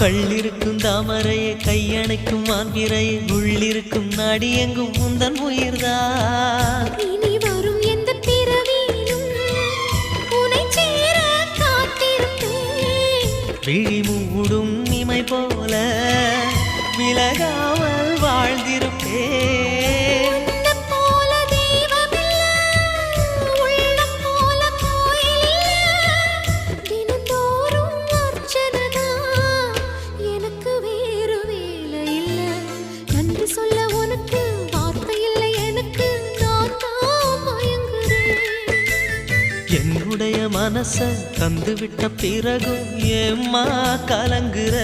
கள்ளிருக்கும் தாமரையை கையணைக்கும் மான்பிரையை உள்ளிருக்கும் நாடி எங்கும் உந்தன் உயிர்தான். இனி வரும் எந்த பிறவியிலும் உன்னை சேர காத்திருப்பேன். விழி மூடும் இமை போல விலகாமல் வாழ்ந்திருப்பேன். என்னுடைய மனச தந்துவிட்ட பிறகும் ஏம்மா கலங்குற?